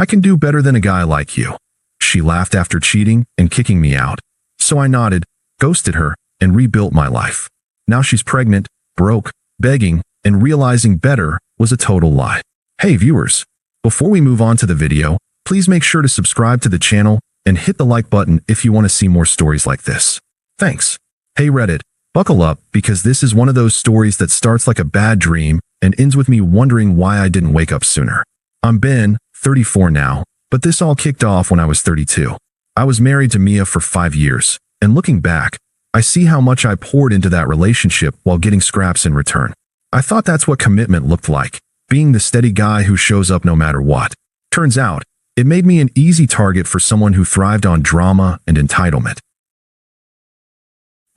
I can do better than a guy like you. She laughed after cheating and kicking me out. So I nodded, ghosted her, and rebuilt my life. Now she's pregnant, broke, begging, and realizing better was a total lie. Hey viewers, before we move on to the video, please make sure to subscribe to the channel and hit the like button if you want to see more stories like this. Thanks. Hey Reddit, buckle up because this is one of those stories that starts like a bad dream and ends with me wondering why I didn't wake up sooner. I'm Ben, 34 now, but this all kicked off when I was 32. I was married to Mia for 5 years, and looking back, I see how much I poured into that relationship while getting scraps in return. I thought that's what commitment looked like, being the steady guy who shows up no matter what. Turns out, it made me an easy target for someone who thrived on drama and entitlement.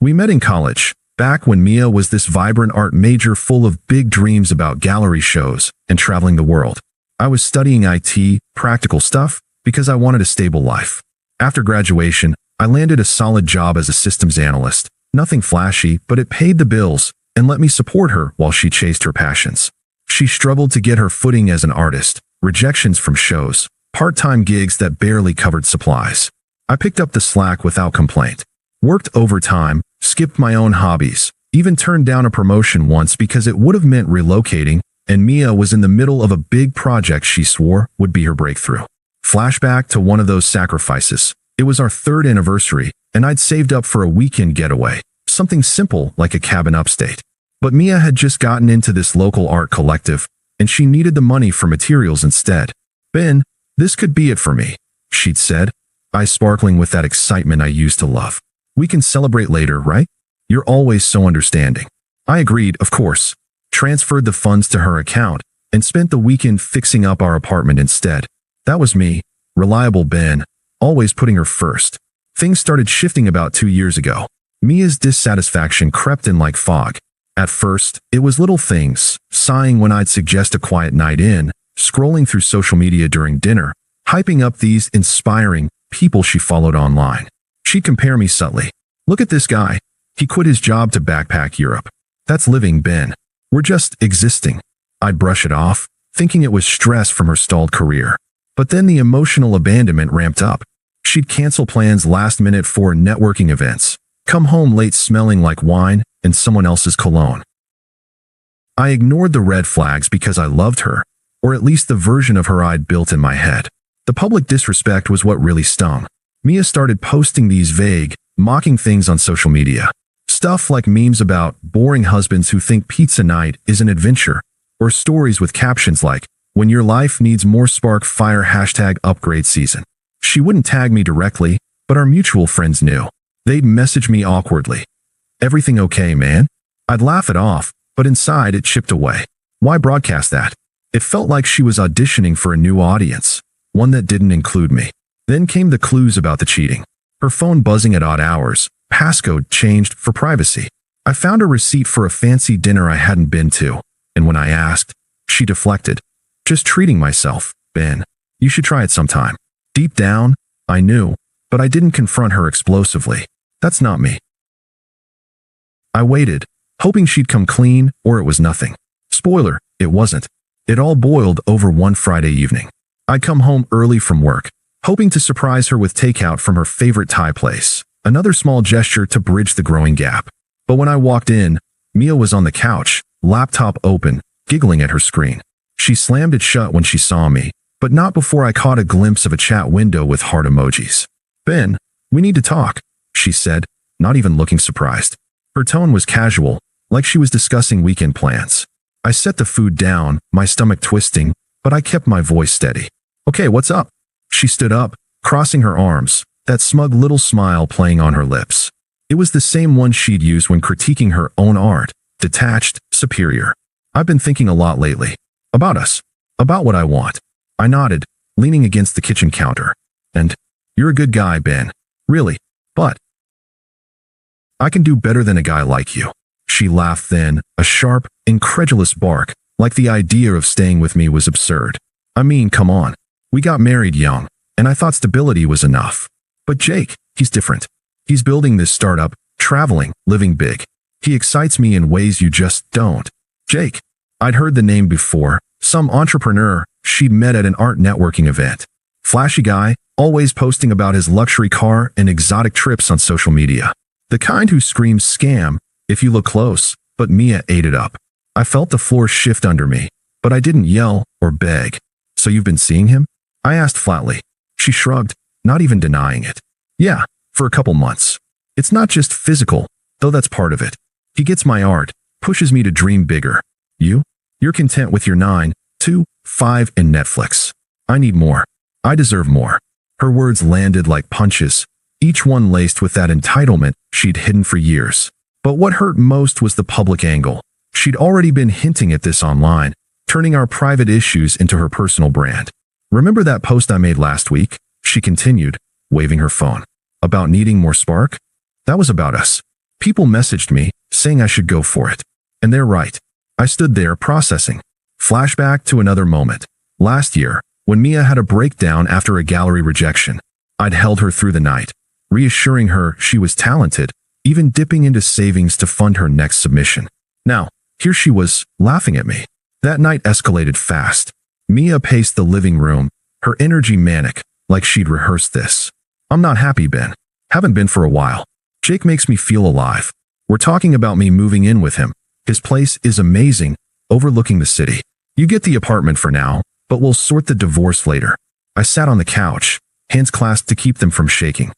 We met in college, back when Mia was this vibrant art major full of big dreams about gallery shows and traveling the world. I was studying IT, practical stuff, because I wanted a stable life. After graduation, I landed a solid job as a systems analyst. Nothing flashy, but it paid the bills and let me support her while she chased her passions. She struggled to get her footing as an artist, rejections from shows, part-time gigs that barely covered supplies. I picked up the slack without complaint. Worked overtime, skipped my own hobbies, even turned down a promotion once because it would have meant relocating, and Mia was in the middle of a big project she swore would be her breakthrough. Flashback to one of those sacrifices. It was our 3rd anniversary, and I'd saved up for a weekend getaway, something simple like a cabin upstate. But Mia had just gotten into this local art collective, and she needed the money for materials instead. Ben, this could be it for me, she'd said, eyes sparkling with that excitement I used to love. We can celebrate later, right? You're always so understanding. I agreed, of course, transferred the funds to her account, and spent the weekend fixing up our apartment instead. That was me, reliable Ben, always putting her first. Things started shifting about 2 years ago. Mia's dissatisfaction crept in like fog. At first, it was little things, sighing when I'd suggest a quiet night in, scrolling through social media during dinner, hyping up these inspiring people she followed online. She'd compare me subtly. Look at this guy. He quit his job to backpack Europe. That's living, Ben. We're just existing. I'd brush it off, thinking it was stress from her stalled career. But then the emotional abandonment ramped up. She'd cancel plans last minute for networking events, come home late smelling like wine and someone else's cologne. I ignored the red flags because I loved her, or at least the version of her I'd built in my head. The public disrespect was what really stung. Mia started posting these vague, mocking things on social media. Stuff like memes about boring husbands who think pizza night is an adventure, or stories with captions like, "When your life needs more spark fire #upgrade season." She wouldn't tag me directly, but our mutual friends knew. They'd message me awkwardly. "Everything okay, man?" I'd laugh it off, but inside it chipped away. Why broadcast that? It felt like she was auditioning for a new audience, one that didn't include me. Then came the clues about the cheating. Her phone buzzing at odd hours, passcode changed for privacy. I found a receipt for a fancy dinner I hadn't been to, and when I asked, she deflected. "Just treating myself, Ben. You should try it sometime." Deep down, I knew, but I didn't confront her explosively. That's not me. I waited, hoping she'd come clean or it was nothing. Spoiler, it wasn't. It all boiled over one Friday evening. I'd come home early from work, hoping to surprise her with takeout from her favorite Thai place, another small gesture to bridge the growing gap. But when I walked in, Mia was on the couch, laptop open, giggling at her screen. She slammed it shut when she saw me, but not before I caught a glimpse of a chat window with heart emojis. "Ben, we need to talk," she said, not even looking surprised. Her tone was casual, like she was discussing weekend plans. I set the food down, my stomach twisting, but I kept my voice steady. "Okay, what's up?" She stood up, crossing her arms, that smug little smile playing on her lips. It was the same one she'd used when critiquing her own art, detached, superior. "I've been thinking a lot lately. About us. About what I want." I nodded, leaning against the kitchen counter. "And you're a good guy, Ben. Really. But I can do better than a guy like you." She laughed then, a sharp, incredulous bark, like the idea of staying with me was absurd. "I mean, come on. We got married young, and I thought stability was enough. But Jake, he's different. He's building this startup, traveling, living big. He excites me in ways you just don't." Jake. I'd heard the name before, some entrepreneur she'd met at an art networking event. Flashy guy, always posting about his luxury car and exotic trips on social media. The kind who screams scam if you look close, but Mia ate it up. I felt the floor shift under me, but I didn't yell or beg. So you've been seeing him? I asked flatly. She shrugged, not even denying it. Yeah, for a couple months. It's not just physical, though that's part of it. He gets my art, pushes me to dream bigger. You? You're content with your 9, 2, 5 and Netflix. I need more. I deserve more. Her words landed like punches, each one laced with that entitlement she'd hidden for years. But what hurt most was the public angle. She'd already been hinting at this online, turning our private issues into her personal brand. Remember that post I made last week? She continued, waving her phone. About needing more spark? That was about us. People messaged me, saying I should go for it. And they're right. I stood there processing. Flashback to another moment. Last year, when Mia had a breakdown after a gallery rejection, I'd held her through the night, reassuring her she was talented, even dipping into savings to fund her next submission. Now, here she was, laughing at me. That night escalated fast. Mia paced the living room, her energy manic, like she'd rehearsed this. I'm not happy, Ben. Haven't been for a while. Jake makes me feel alive. We're talking about me moving in with him. His place is amazing, overlooking the city. You get the apartment for now, but we'll sort the divorce later. I sat on the couch, hands clasped to keep them from shaking.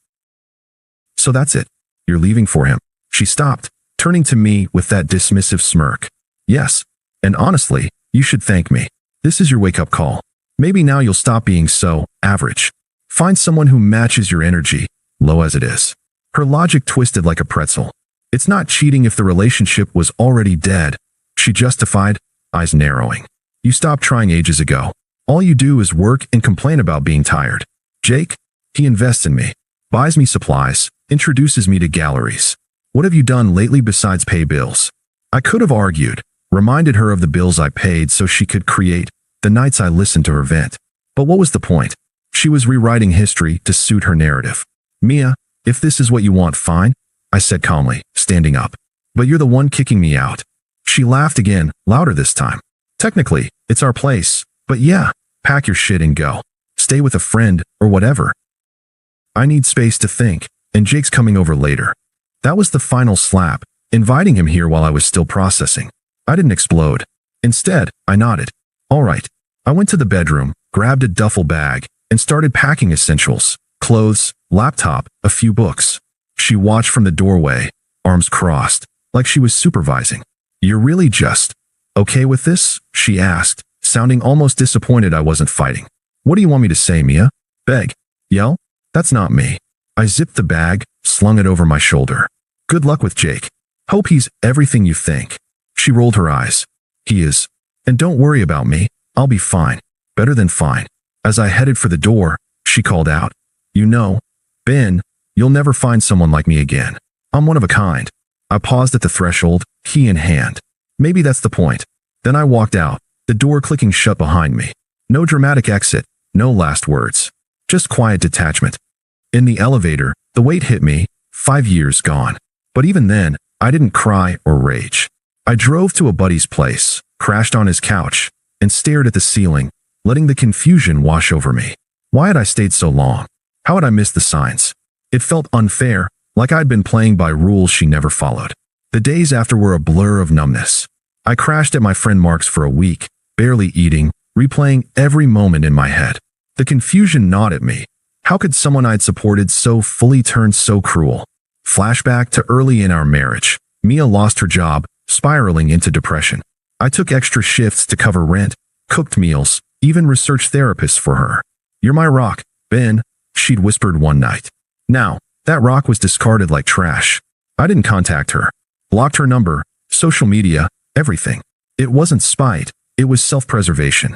So that's it. You're leaving for him. She stopped, turning to me with that dismissive smirk. Yes. And honestly, you should thank me. This is your wake-up call. Maybe now you'll stop being so average. Find someone who matches your energy, low as it is. Her logic twisted like a pretzel. It's not cheating if the relationship was already dead. She justified, eyes narrowing. You stopped trying ages ago. All you do is work and complain about being tired. Jake? He invests in me, buys me supplies, introduces me to galleries. What have you done lately besides pay bills? I could have argued, reminded her of the bills I paid so she could create, the nights I listened to her vent. But what was the point? She was rewriting history to suit her narrative. Mia, if this is what you want, fine, I said calmly, standing up. But you're the one kicking me out. She laughed again, louder this time. Technically, it's our place, but yeah, pack your shit and go. Stay with a friend, or whatever. I need space to think, and Jake's coming over later. That was the final slap, inviting him here while I was still processing. I didn't explode. Instead, I nodded. All right. I went to the bedroom, grabbed a duffel bag, and started packing essentials, clothes, laptop, a few books. She watched from the doorway, arms crossed, like she was supervising. You're really just okay with this? She asked, sounding almost disappointed I wasn't fighting. What do you want me to say, Mia? Beg? Yell? That's not me. I zipped the bag, slung it over my shoulder. Good luck with Jake. Hope he's everything you think. She rolled her eyes. He is. And don't worry about me. I'll be fine. Better than fine. As I headed for the door, she called out. You know, Ben, you'll never find someone like me again. I'm one of a kind. I paused at the threshold, key in hand. Maybe that's the point. Then I walked out, the door clicking shut behind me. No dramatic exit, no last words. Just quiet detachment. In the elevator, the weight hit me, 5 years gone. But even then, I didn't cry or rage. I drove to a buddy's place, crashed on his couch, and stared at the ceiling, letting the confusion wash over me. Why had I stayed so long? How had I missed the signs? It felt unfair, like I'd been playing by rules she never followed. The days after were a blur of numbness. I crashed at my friend Mark's for a week, barely eating, replaying every moment in my head. The confusion gnawed at me. How could someone I'd supported so fully turn so cruel? Flashback to early in our marriage. Mia lost her job, spiraling into depression. I took extra shifts to cover rent, cooked meals, even researched therapists for her. You're my rock, Ben, she'd whispered one night. Now, that rock was discarded like trash. I didn't contact her. Blocked her number, social media, everything. It wasn't spite, it was self-preservation.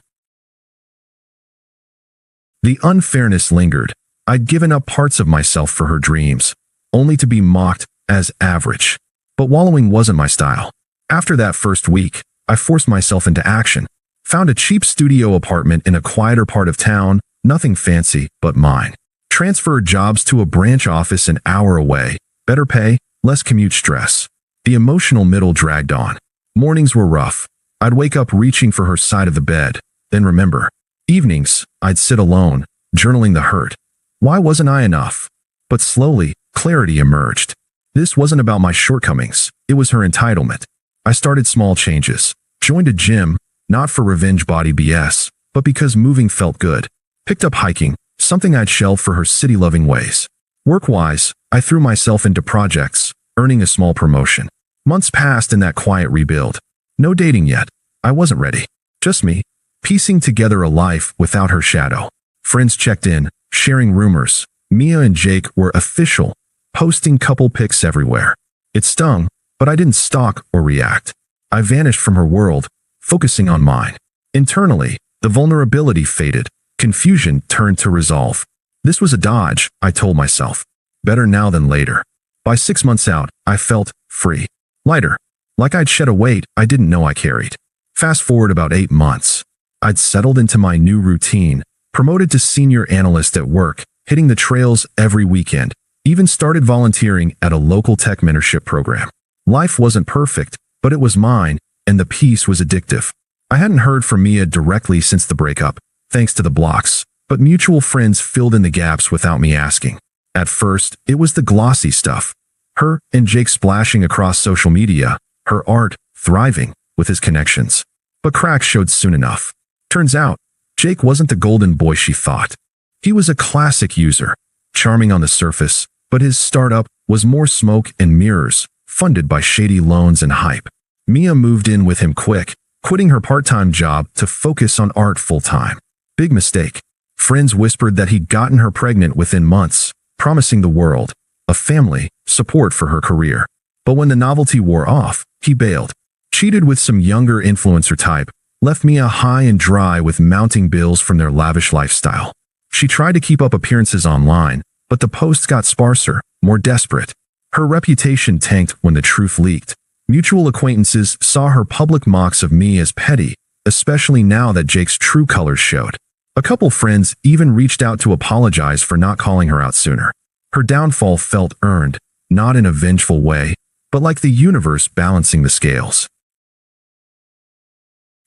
The unfairness lingered. I'd given up parts of myself for her dreams, only to be mocked as average. But wallowing wasn't my style. After that first week, I forced myself into action. Found a cheap studio apartment in a quieter part of town, nothing fancy, but mine. Transferred jobs to a branch office an hour away, better pay, less commute stress. The emotional middle dragged on. Mornings were rough. I'd wake up reaching for her side of the bed, then remember. Evenings, I'd sit alone, journaling the hurt. Why wasn't I enough? But slowly, clarity emerged. This wasn't about my shortcomings, it was her entitlement. I started small changes. Joined a gym, not for revenge body BS, but because moving felt good. Picked up hiking, something I'd shelved for her city-loving ways. Work-wise, I threw myself into projects, earning a small promotion. Months passed in that quiet rebuild. No dating yet. I wasn't ready. Just me, piecing together a life without her shadow. Friends checked in, sharing rumors. Mia and Jake were official, posting couple pics everywhere. It stung, but I didn't stalk or react. I vanished from her world, focusing on mine. Internally, the vulnerability faded. Confusion turned to resolve. This was a dodge, I told myself. Better now than later. By 6 months out, I felt free. Lighter. Like I'd shed a weight I didn't know I carried. Fast forward about 8 months. I'd settled into my new routine, promoted to senior analyst at work, hitting the trails every weekend, even started volunteering at a local tech mentorship program. Life wasn't perfect, but it was mine, and the peace was addictive. I hadn't heard from Mia directly since the breakup, thanks to the blocks, but mutual friends filled in the gaps without me asking. At first, it was the glossy stuff. Her and Jake splashing across social media, her art thriving with his connections. But cracks showed soon enough. Turns out, Jake wasn't the golden boy she thought. He was a classic user, charming on the surface, but his startup was more smoke and mirrors, funded by shady loans and hype. Mia moved in with him quick, quitting her part-time job to focus on art full-time. Big mistake. Friends whispered that he'd gotten her pregnant within months, promising the world, a family, support for her career. But when the novelty wore off, he bailed. Cheated with some younger influencer type, left Mia high and dry with mounting bills from their lavish lifestyle. She tried to keep up appearances online, but the posts got sparser, more desperate. Her reputation tanked when the truth leaked. Mutual acquaintances saw her public mocks of me as petty, especially now that Jake's true colors showed. A couple friends even reached out to apologize for not calling her out sooner. Her downfall felt earned, not in a vengeful way, but like the universe balancing the scales.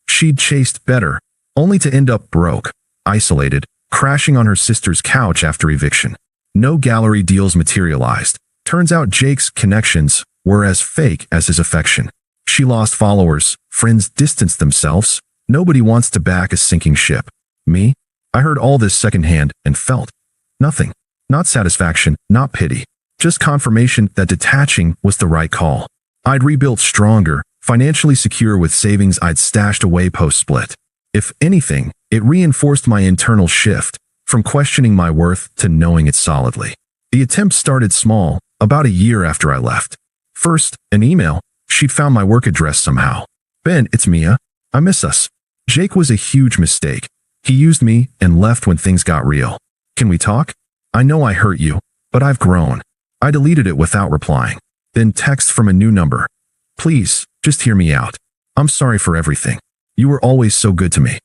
She'd chased better, only to end up broke, isolated, crashing on her sister's couch after eviction. No gallery deals materialized. Turns out Jake's connections were as fake as his affection. She lost followers, friends distanced themselves. Nobody wants to back a sinking ship. Me? I heard all this secondhand and felt nothing. Not satisfaction, not pity. Just confirmation that detaching was the right call. I'd rebuilt stronger, financially secure with savings I'd stashed away post-split. If anything, it reinforced my internal shift, from questioning my worth to knowing it solidly. The attempt started small, about a year after I left. First, an email. She'd found my work address somehow. Ben, it's Mia. I miss us. Jake was a huge mistake. He used me and left when things got real. Can we talk? I know I hurt you, but I've grown. I deleted it without replying. Then text from a new number. Please, just hear me out. I'm sorry for everything. You were always so good to me.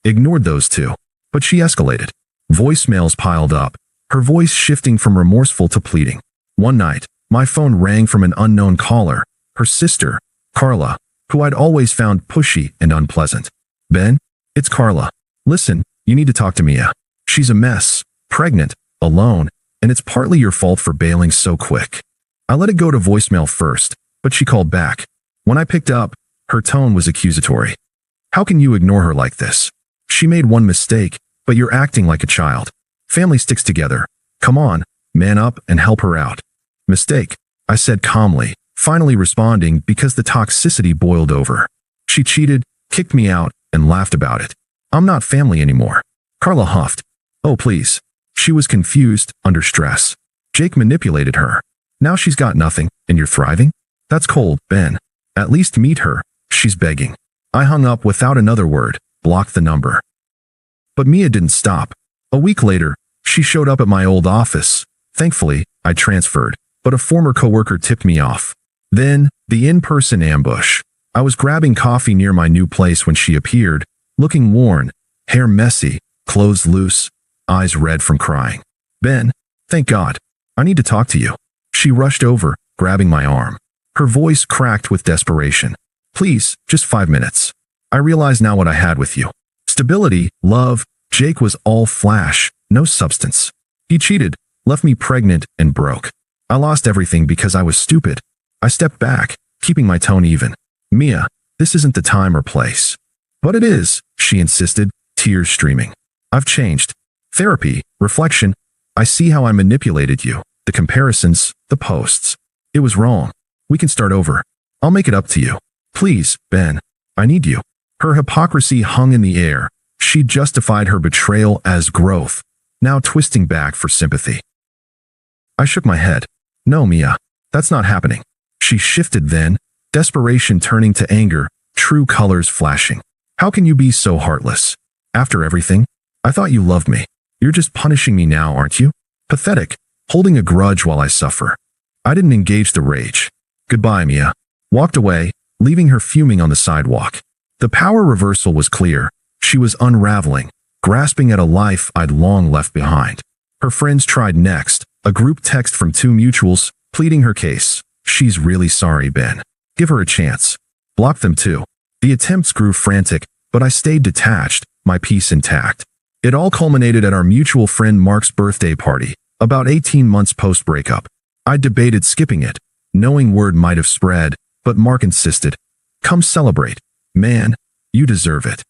Ignored those two. But she escalated. Voicemails piled up, her voice shifting from remorseful to pleading. One night, my phone rang from an unknown caller, her sister, Carla, who I'd always found pushy and unpleasant. Ben, it's Carla. Listen, you need to talk to Mia. She's a mess, pregnant, alone, and it's partly your fault for bailing so quick. I let it go to voicemail first, but she called back. When I picked up, her tone was accusatory. How can you ignore her like this? She made one mistake, but you're acting like a child. Family sticks together. Come on, man up and help her out. Mistake, I said calmly, finally responding because the toxicity boiled over. She cheated, kicked me out, and laughed about it. I'm not family anymore. Carla huffed. Oh, please. She was confused, under stress. Jake manipulated her. Now she's got nothing, and you're thriving? That's cold, Ben. At least meet her. She's begging. I hung up without another word, blocked the number. But Mia didn't stop. A week later, she showed up at my old office. Thankfully, I transferred, but a former coworker tipped me off. Then, the in-person ambush. I was grabbing coffee near my new place when she appeared, looking worn, hair messy, clothes loose, eyes red from crying. Ben, thank God. I need to talk to you. She rushed over, grabbing my arm. Her voice cracked with desperation. Please, just 5 minutes. I realize now what I had with you. Stability, love, Jake was all flash, no substance. He cheated, left me pregnant and broke. I lost everything because I was stupid. I stepped back, keeping my tone even. Mia, this isn't the time or place. But it is, she insisted, tears streaming. I've changed. Therapy, reflection. I see how I manipulated you. The comparisons, the posts. It was wrong. We can start over. I'll make it up to you. Please, Ben. I need you. Her hypocrisy hung in the air. She justified her betrayal as growth, now twisting back for sympathy. I shook my head. No, Mia. That's not happening. She shifted then, desperation turning to anger, true colors flashing. How can you be so heartless? After everything? I thought you loved me. You're just punishing me now, aren't you? Pathetic, holding a grudge while I suffer. I didn't engage the rage. Goodbye, Mia. Walked away, leaving her fuming on the sidewalk. The power reversal was clear. She was unraveling, grasping at a life I'd long left behind. Her friends tried next, a group text from two mutuals, pleading her case. She's really sorry, Ben. Give her a chance. Block them too. The attempts grew frantic, but I stayed detached, my peace intact. It all culminated at our mutual friend Mark's birthday party, about 18 months post-breakup. I debated skipping it, knowing word might have spread, but Mark insisted. Come celebrate. Man, you deserve it.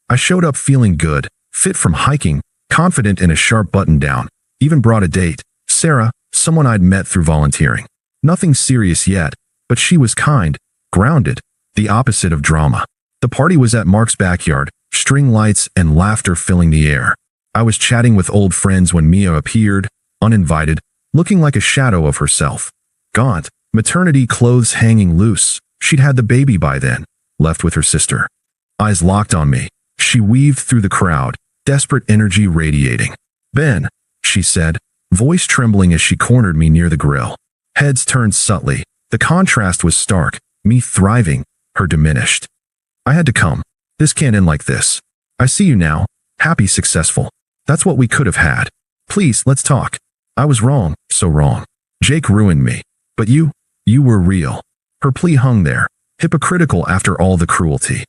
I showed up feeling good, fit from hiking, confident in a sharp button-down, even brought a date, Sarah, someone I'd met through volunteering. Nothing serious yet, but she was kind, grounded, the opposite of drama. The party was at Mark's backyard, string lights and laughter filling the air. I was chatting with old friends when Mia appeared, uninvited, looking like a shadow of herself. Gaunt, maternity clothes hanging loose. She'd had the baby by then, left with her sister. Eyes locked on me. She weaved through the crowd, desperate energy radiating. Ben, she said, voice trembling as she cornered me near the grill. Heads turned subtly. The contrast was stark, me thriving, her diminished. I had to come. This can't end like this. I see you now, happy, successful. That's what we could have had. Please, let's talk. I was wrong, so wrong. Jake ruined me. But you were real. Her plea hung there, hypocritical after all the cruelty.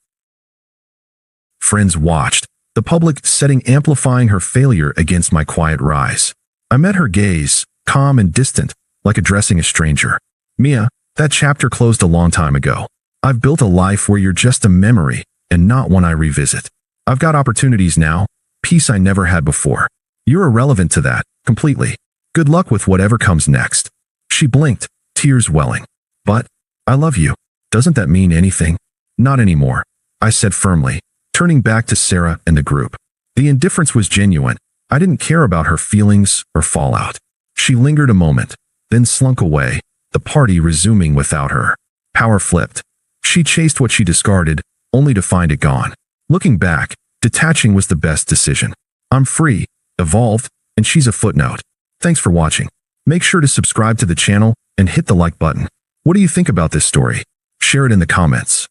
Friends watched, the public setting amplifying her failure against my quiet rise. I met her gaze, calm and distant, like addressing a stranger. Mia, that chapter closed a long time ago. I've built a life where you're just a memory, and not one I revisit. I've got opportunities now, peace I never had before. You're irrelevant to that, completely. Good luck with whatever comes next. She blinked, tears welling. But, I love you. Doesn't that mean anything? Not anymore, I said firmly, turning back to Sarah and the group. The indifference was genuine. I didn't care about her feelings or fallout. She lingered a moment, then slunk away, the party resuming without her. Power flipped. She chased what she discarded, only to find it gone. Looking back, detaching was the best decision. I'm free, evolved, and she's a footnote. Thanks for watching. Make sure to subscribe to the channel and hit the like button. What do you think about this story? Share it in the comments.